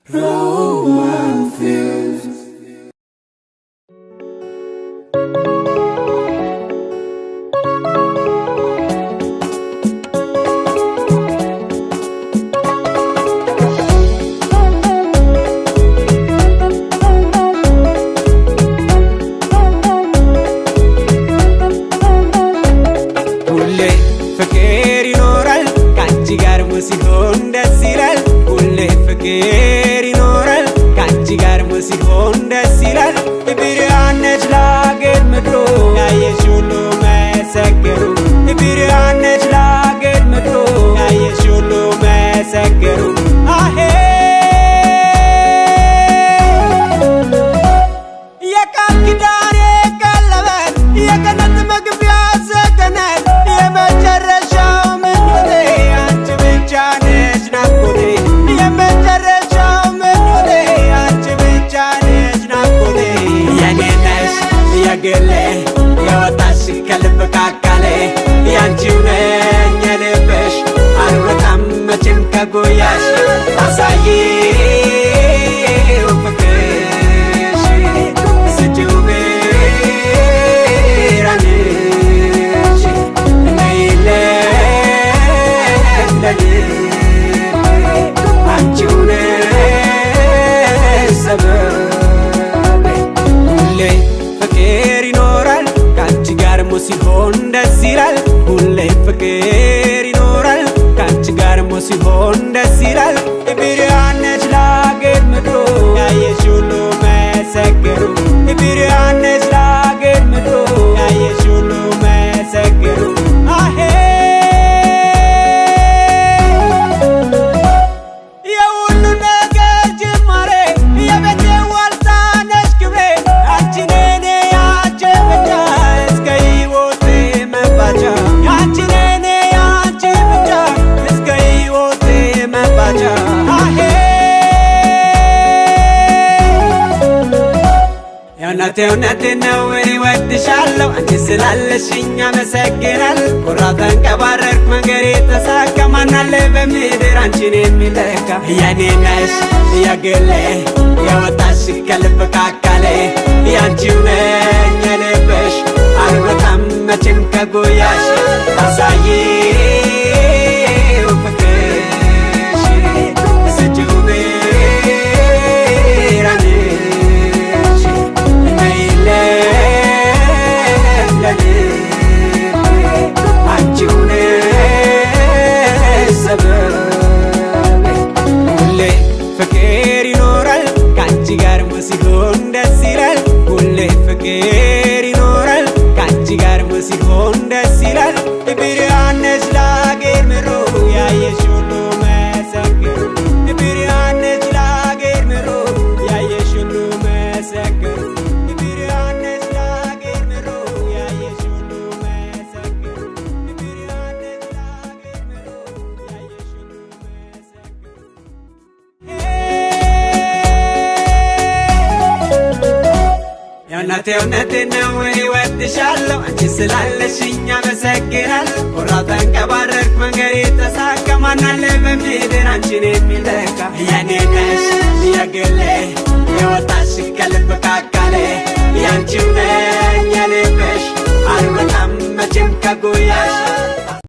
Roman fears. Hulle fakir inoral kanchi gar musihon desiral. Hulle fakir inoral kanchi gar musihon desiral. Ibiryan nejlager medro ya yeshulu mesekeru. Ibiryan nejlager medro ya yeshulu mesekeru. Ahe ya kakidare kalavan ya kanat magbiya zaganan ya majarasham menote anch bechanes nakote ya majarasham menote anch bechanes nakote ya nenas ya gele ya watash kalb kakale ya anchune nyelebesh arwatam machem kagoyash asayi Musihon desiral, hulle fakir inoral. Kanchi gar musihon desiral. Ibiryan nejlager medro ya yeshulu mesekeru. Ibiryan nejlager medro ya yeshulu mesekeru. Ahe ya ulu neger jimare ya bete walta neshkve achinene ya chebeta. Nate ነው እወድሻለሁ አንቺ ስላለሽኝ አመሰግናለሁ ኩራትን ከባረክ መንገሬ ተሳካ ማናለ በምድር አንቺን የሚለካ የኔ ነሽ የግሌ የወጣሽ ከልብ ካካሌ ያንቺው ነኝ የልብሽ አልወጣም መቼም ከጉያሽ አሳይው ፍቅርሽ ስጪው fakir inoral kanchi gar musihon desiral. Hulle fakir inoral kanchi gar musihon desiral. Ibiryan nejlager medro ya yeshulu mesekeru. Ibiryan nejlager medro ya yeshulu mesekeru. Ibiryan nejlager medro ya yeshulu mesekeru. Ibiryan nejlager medro ya yeshulu mesekeru. እውነቴ ነው እወድሻለሁ አንቺ ስላለሽኝ አመሰግናለሁ ኩራትን ከባረክ መንገሬ ተሳካ ማናለ በምድር አንቺን የሚለካ የኔ ነሽ የግሌ የወጣሽ ከልብ ካካሌ ያንቺው